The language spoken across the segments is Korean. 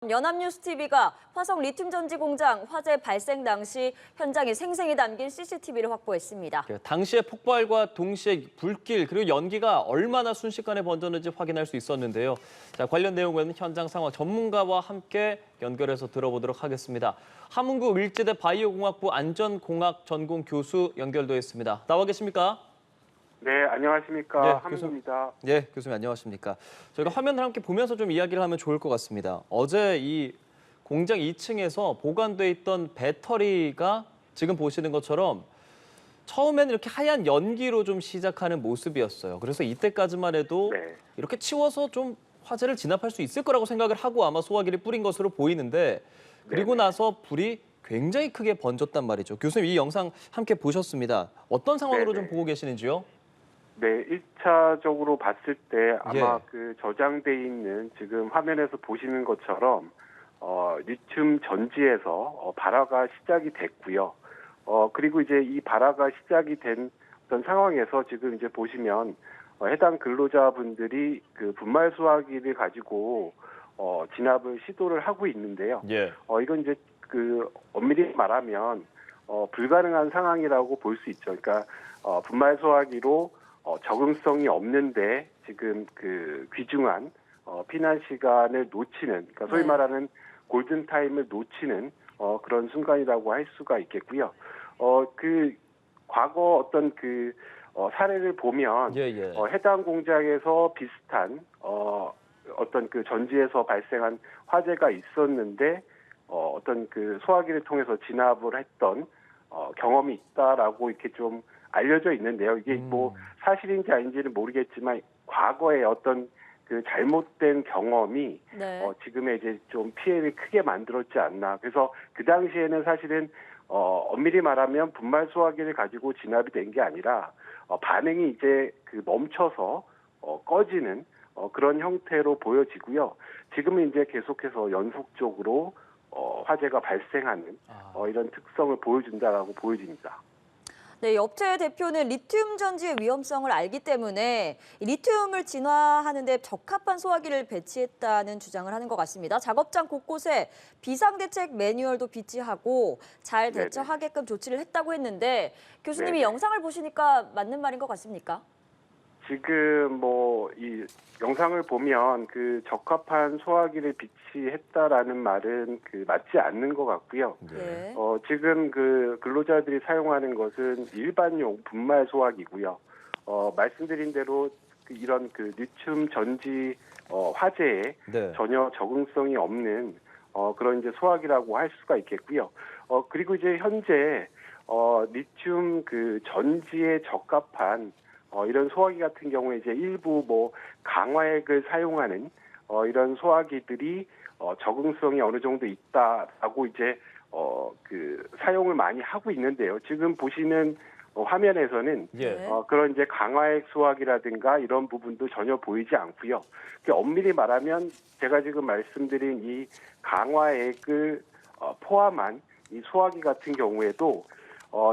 것처럼 연합뉴스TV가 화성 리튬 전지 공장 화재 발생 당시 현장이 생생히 담긴 CCTV를 확보했습니다. 당시의 폭발과 동시에 불길 그리고 연기가 얼마나 순식간에 번졌는지 확인할 수 있었는데요. 자, 관련 내용은 현장 상황 전문가와 함께 연결해서 들어보도록 하겠습니다. 함흥구 을지대 바이오공학부 안전공학 전공 교수 연결돼 있습니다. 나와 계십니까? 네, 안녕하십니까. 네, 함흥구입니다. 네, 교수님 안녕하십니까. 저희가 화면을 함께 보면서 좀 이야기를 하면 좋을 것 같습니다. 어제 이 공장 2층에서 보관돼 있던 배터리가 지금 보시는 것처럼 처음에는 이렇게 하얀 연기로 좀 시작하는 모습이었어요. 그래서 이때까지만 해도 네. 이렇게 치워서 좀 화재를 진압할 수 있을 거라고 생각을 하고 아마 소화기를 뿌린 것으로 보이는데 그리고 네네. 나서 불이 굉장히 크게 번졌단 말이죠. 교수님 이 영상 함께 보셨습니다. 어떤 상황으로 네네. 좀 보고 계시는지요? 네, 1차적으로 봤을 때 아마 예. 그 저장돼 있는 지금 화면에서 보시는 것처럼 리튬 전지에서 발화가 시작이 됐고요. 그리고 이제 이 발화가 시작이 된 어떤 상황에서 지금 이제 보시면 해당 근로자분들이 그 분말 수화기를 가지고 진압을 시도를 하고 있는데요. 예. 이건 이제 그 엄밀히 말하면 불가능한 상황이라고 볼 수 있죠. 그러니까 분말 수화기로 적응성이 없는데 지금 그 귀중한 피난 시간을 놓치는, 그러니까 소위 네. 말하는 골든 타임을 놓치는 그런 순간이라고 할 수가 있겠고요. 그 과거 어떤 그 사례를 보면 예, 예. 해당 공장에서 비슷한 어떤 그 전지에서 발생한 화재가 있었는데 어떤 그 소화기를 통해서 진압을 했던 경험이 있다라고 이렇게 좀 알려져 있는데요. 이게 뭐 사실인지 아닌지는 모르겠지만 과거에 어떤 그 잘못된 경험이 네. 지금의 이제 좀 피해를 크게 만들었지 않나. 그래서 그 당시에는 사실은 엄밀히 말하면 분말 수화기를 가지고 진압이 된 게 아니라 반응이 이제 그 멈춰서 꺼지는 그런 형태로 보여지고요. 지금은 이제 계속해서 연속적으로 화재가 발생하는 이런 특성을 보여준다라고 보여집니다. 네, 이 업체의 대표는 리튬 전지의 위험성을 알기 때문에 이 리튬을 진화하는 데 적합한 소화기를 배치했다는 주장을 하는 것 같습니다. 작업장 곳곳에 비상대책 매뉴얼도 비치하고 잘 네네. 대처하게끔 조치를 했다고 했는데 교수님이 네네. 영상을 보시니까 맞는 말인 것 같습니까? 지금 뭐 이 영상을 보면 그 적합한 소화기를 비치했다라는 말은 그 맞지 않는 것 같고요. 네. 지금 그 근로자들이 사용하는 것은 일반용 분말 소화기고요. 말씀드린 대로 이런 그 리튬 전지 화재에 네. 전혀 적응성이 없는 그런 이제 소화기라고 할 수가 있겠고요. 그리고 이제 현재 리튬 그 전지에 적합한 이런 소화기 같은 경우에 이제 일부 뭐 강화액을 사용하는 이런 소화기들이 적응성이 어느 정도 있다라고 이제 그 사용을 많이 하고 있는데요. 지금 보시는 화면에서는 예. 그런 이제 강화액 소화기라든가 이런 부분도 전혀 보이지 않고요. 엄밀히 말하면 제가 지금 말씀드린 이 강화액을 포함한 이 소화기 같은 경우에도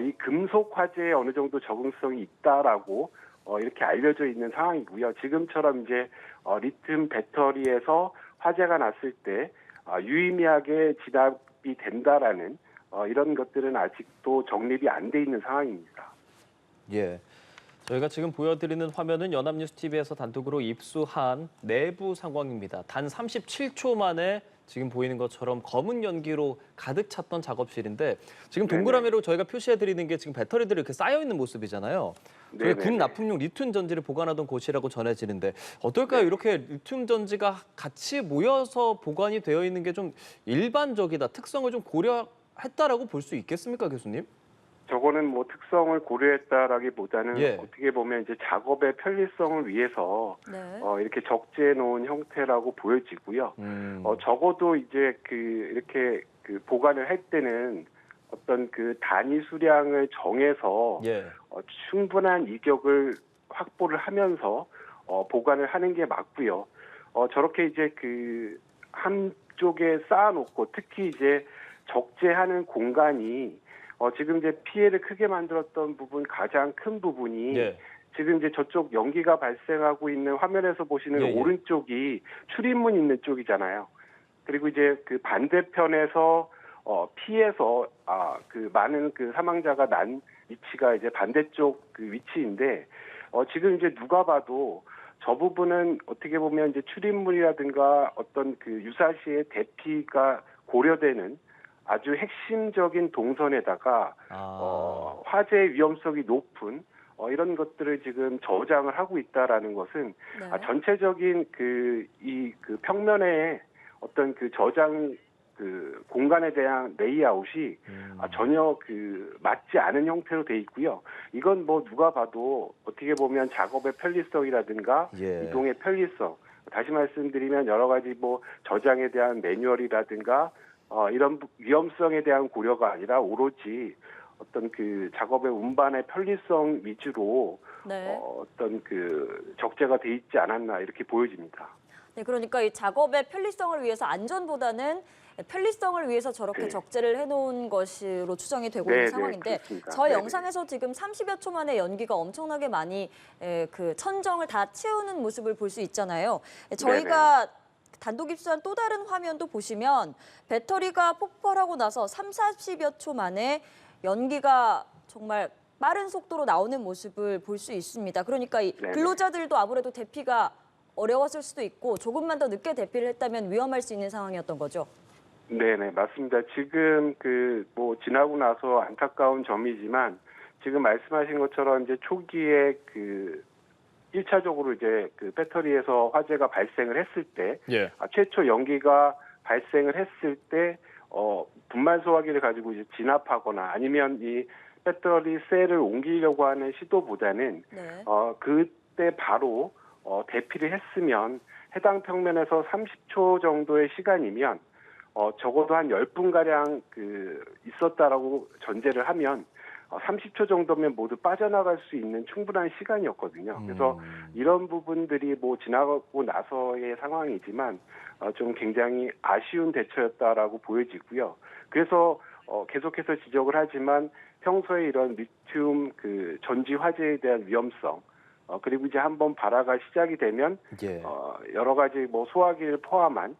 이 금속 화재에 어느 정도 적응성이 있다라고 이렇게 알려져 있는 상황이고요. 지금처럼 이제 리튬 배터리에서 화재가 났을 때 유의미하게 진압이 된다라는 이런 것들은 아직도 정립이 안 돼 있는 상황입니다. 예. 저희가 지금 보여드리는 화면은 연합뉴스TV에서 단독으로 입수한 내부 상황입니다. 단 37초 만에 지금 보이는 것처럼 검은 연기로 가득 찼던 작업실인데 지금 동그라미로 저희가 표시해드리는 게 지금 배터리들이 이렇게 쌓여있는 모습이잖아요. 저희 군 네네네. 납품용 리튬 전지를 보관하던 곳이라고 전해지는데 어떨까요? 네. 이렇게 리튬 전지가 같이 모여서 보관이 되어 있는 게 좀 일반적이다, 특성을 좀 고려했다라고 볼 수 있겠습니까, 교수님? 저거는 뭐 특성을 고려했다라기보다는 예. 어떻게 보면 이제 작업의 편리성을 위해서 네. 이렇게 적재해 놓은 형태라고 보여지고요. 적어도 이제 그 이렇게 그 보관을 할 때는 어떤 그 단위 수량을 정해서 예. 충분한 이격을 확보를 하면서 보관을 하는 게 맞고요. 저렇게 이제 그 한쪽에 쌓아놓고 특히 이제 적재하는 공간이 지금 이제 피해를 크게 만들었던 부분 가장 큰 부분이 예. 지금 이제 저쪽 연기가 발생하고 있는 화면에서 보시는 예, 예. 오른쪽이 출입문 있는 쪽이잖아요. 그리고 이제 그 반대편에서 피해서 그 많은 그 사망자가 난 위치가 이제 반대쪽 그 위치인데 지금 이제 누가 봐도 저 부분은 어떻게 보면 이제 출입문이라든가 어떤 그 유사시의 대피가 고려되는 아주 핵심적인 동선에다가 화재 위험성이 높은 이런 것들을 지금 저장을 하고 있다라는 것은 네. 전체적인 그 평면의 어떤 그 저장 그 공간에 대한 레이아웃이 전혀 그 맞지 않은 형태로 돼 있고요. 이건 뭐 누가 봐도 어떻게 보면 작업의 편리성이라든가 예. 이동의 편리성, 다시 말씀드리면 여러 가지 뭐 저장에 대한 매뉴얼이라든가 이런 위험성에 대한 고려가 아니라 오로지 어떤 그 작업의 운반의 편리성 위주로 네. 어떤 그 적재가 돼 있지 않았나 이렇게 보여집니다. 네, 그러니까 이 작업의 편리성을 위해서 안전보다는 편리성을 위해서 저렇게 네. 적재를 해놓은 것으로 추정이 되고 네, 있는 네, 상황인데 그렇습니다. 저 네, 영상에서 지금 30여 초 만에 연기가 엄청나게 많이 그 천정을 다 채우는 모습을 볼 수 있잖아요. 저희가 단독 입수한 또 다른 화면도 보시면 배터리가 폭발하고 나서 40여 초 만에 연기가 정말 빠른 속도로 나오는 모습을 볼 수 있습니다. 그러니까 이 네네. 근로자들도 아무래도 대피가 어려웠을 수도 있고 조금만 더 늦게 대피를 했다면 위험할 수 있는 상황이었던 거죠. 네네, 맞습니다. 지금 뭐 지나고 나서 안타까운 점이지만 지금 말씀하신 것처럼 이제 초기에 1차적으로 이제 그 배터리에서 화재가 발생을 했을 때 예. 최초 연기가 발생을 했을 때 분말 소화기를 가지고 이제 진압하거나 아니면 이 배터리 셀을 옮기려고 하는 시도보다는 네. 그때 바로 대피를 했으면 해당 평면에서 30초 정도의 시간이면 적어도 한 10분가량 있었다라고 전제를 하면 30초 정도면 모두 빠져나갈 수 있는 충분한 시간이었거든요. 그래서 이런 부분들이 뭐 지나고 나서의 상황이지만 좀 굉장히 아쉬운 대처였다라고 보여지고요. 그래서 계속해서 지적을 하지만 평소에 이런 리튬 전지 화재에 대한 위험성 그리고 이제 한번 발화가 시작이 되면 예. 여러 가지 뭐 소화기를 포함한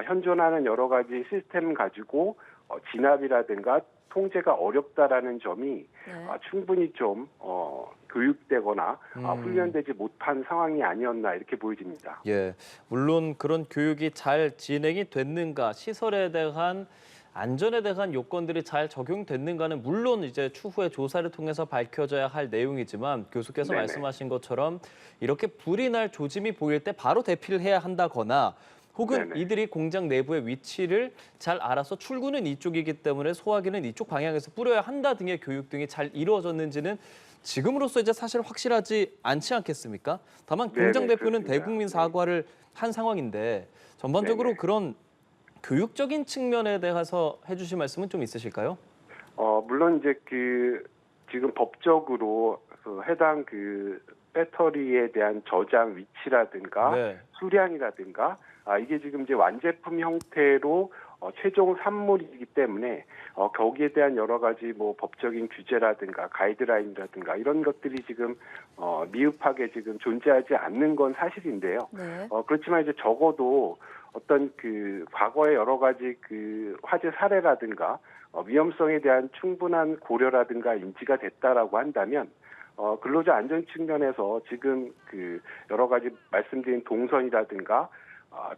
현존하는 여러 가지 시스템 가지고 진압이라든가 통제가 어렵다라는 점이 네. 충분히 좀 교육되거나 훈련되지 못한 상황이 아니었나 이렇게 보여집니다. 예, 물론 그런 교육이 잘 진행이 됐는가, 시설에 대한 안전에 대한 요건들이 잘 적용됐는가는 물론 이제 추후에 조사를 통해서 밝혀져야 할 내용이지만 교수께서 네네. 말씀하신 것처럼 이렇게 불이 날 조짐이 보일 때 바로 대피를 해야 한다거나 혹은 네네. 이들이 공장 내부의 위치를 잘 알아서 출구는 이쪽이기 때문에 소화기는 이쪽 방향에서 뿌려야 한다 등의 교육 등이 잘 이루어졌는지는 지금으로서 이제 사실 확실하지 않지 않겠습니까? 다만 네네, 공장 대표는 그렇습니다. 대국민 사과를 한 상황인데 전반적으로 네네. 그런 교육적인 측면에 대해서 해주실 말씀은 좀 있으실까요? 물론 이제 지금 법적으로 해당 배터리에 대한 저장 위치라든가 네. 수량이라든가 이게 지금 이제 완제품 형태로 최종 산물이기 때문에 거기에 대한 여러 가지 뭐 법적인 규제라든가 가이드라인이라든가 이런 것들이 지금 미흡하게 지금 존재하지 않는 건 사실인데요. 네. 그렇지만 이제 적어도 어떤 과거의 여러 가지 화재 사례라든가 위험성에 대한 충분한 고려라든가 인지가 됐다라고 한다면 근로자 안전 측면에서 지금 여러 가지 말씀드린 동선이라든가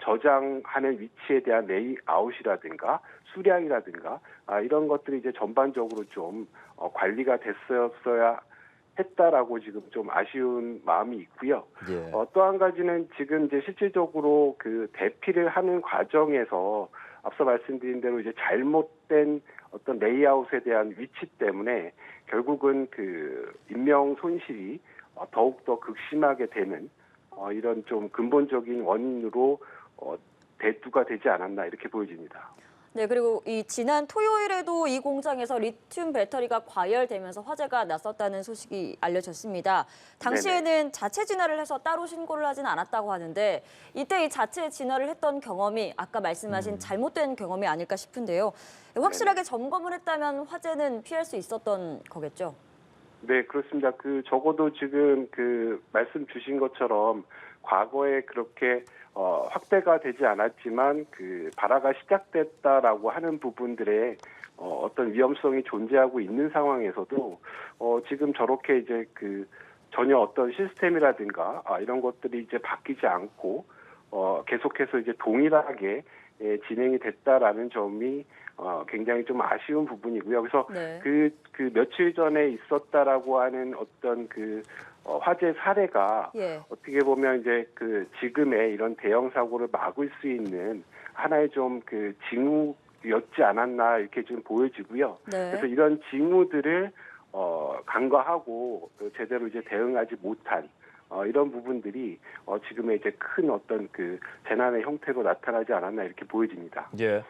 저장하는 위치에 대한 레이아웃이라든가 수량이라든가 이런 것들이 이제 전반적으로 좀 관리가 됐었어야 했다라고 지금 좀 아쉬운 마음이 있고요. 예. 또 한 가지는 지금 이제 실질적으로 대피를 하는 과정에서 앞서 말씀드린 대로 이제 잘못된 어떤 레이아웃에 대한 위치 때문에 결국은 인명 손실이 더욱 더 극심하게 되는 이런 좀 근본적인 원인으로 대두가 되지 않았나 이렇게 보여집니다. 네, 그리고 이 지난 토요일에도 이 공장에서 리튬 배터리가 과열되면서 화재가 났었다는 소식이 알려졌습니다. 당시에는 자체 진화를 해서 따로 신고를 하진 않았다고 하는데 이때 이 자체 진화를 했던 경험이 아까 말씀하신 잘못된 경험이 아닐까 싶은데요. 확실하게 점검을 했다면 화재는 피할 수 있었던 거겠죠? 네, 그렇습니다. 적어도 지금 말씀 주신 것처럼 과거에 그렇게 확대가 되지 않았지만 그 발화가 시작됐다라고 하는 부분들의 어떤 위험성이 존재하고 있는 상황에서도 지금 저렇게 이제 그 전혀 어떤 시스템이라든가 이런 것들이 이제 바뀌지 않고 계속해서 이제 동일하게 진행이 됐다라는 점이 굉장히 좀 아쉬운 부분이고요. 그래서 네. 그 며칠 전에 있었다라고 하는 어떤 그 화재 사례가 예. 어떻게 보면 이제 그 지금의 이런 대형 사고를 막을 수 있는 하나의 좀 그 징후였지 않았나 이렇게 좀 보여지고요. 네. 그래서 이런 징후들을 간과하고 제대로 이제 대응하지 못한 이런 부분들이 지금의 이제 큰 어떤 그 재난의 형태로 나타나지 않았나 이렇게 보여집니다. 예.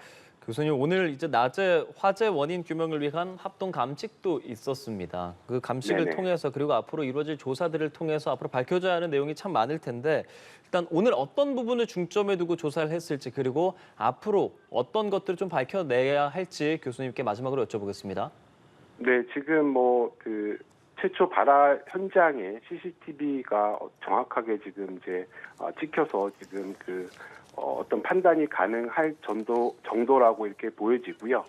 교수님, 오늘 이제 낮에 화재 원인 규명을 위한 합동 감식도 있었습니다. 그 감식을 네네. 통해서 그리고 앞으로 이루어질 조사들을 통해서 앞으로 밝혀져야 하는 내용이 참 많을 텐데 일단 오늘 어떤 부분을 중점에 두고 조사를 했을지 그리고 앞으로 어떤 것들을 좀 밝혀내야 할지 교수님께 마지막으로 여쭤보겠습니다. 네, 지금 뭐 그 최초 발화 현장에 CCTV가 정확하게 지금 이제 찍혀서 지금 그 어떤 판단이 가능할 정도라고 이렇게 보여지고요.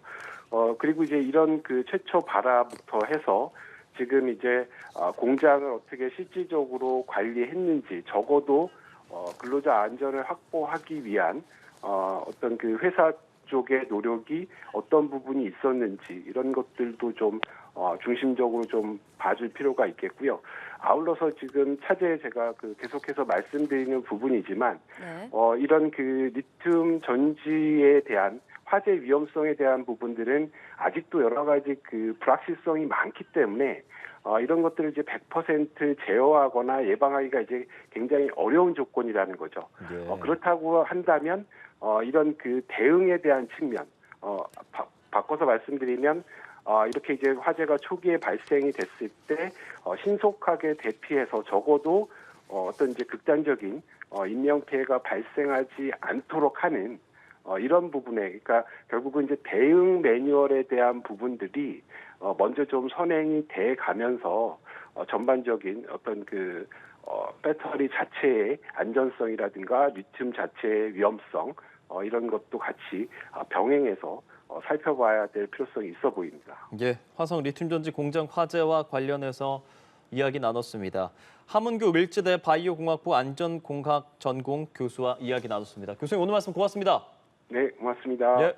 그리고 이제 이런 그 최초 발화부터 해서 지금 이제 공장을 어떻게 실질적으로 관리했는지 적어도 근로자 안전을 확보하기 위한 어떤 그 회사 쪽의 노력이 어떤 부분이 있었는지 이런 것들도 좀 중심적으로 좀 봐줄 필요가 있겠고요. 아울러서 지금 차제에 제가 그 계속해서 말씀드리는 부분이지만 네. 이런 그 리튬 전지에 대한 화재 위험성에 대한 부분들은 아직도 여러 가지 그 불확실성이 많기 때문에 이런 것들을 이제 100% 제어하거나 예방하기가 이제 굉장히 어려운 조건이라는 거죠. 예. 그렇다고 한다면 이런 그 대응에 대한 측면, 바꿔서 말씀드리면 이렇게 이제 화재가 초기에 발생이 됐을 때 신속하게 대피해서 적어도 어떤 이제 극단적인 인명 피해가 발생하지 않도록 하는 이런 부분에, 그러니까 결국은 이제 대응 매뉴얼에 대한 부분들이 먼저 좀 선행이 돼 가면서 전반적인 어떤 그 배터리 자체의 안전성이라든가 리튬 자체의 위험성 이런 것도 같이 병행해서 살펴봐야 될 필요성이 있어 보입니다. 예, 화성 리튬 전지 공장 화재와 관련해서 이야기 나눴습니다. 함은교 밀지대 바이오공학부 안전공학 전공 교수와 이야기 나눴습니다. 교수님 오늘 말씀 고맙습니다. 네, 고맙습니다. 예.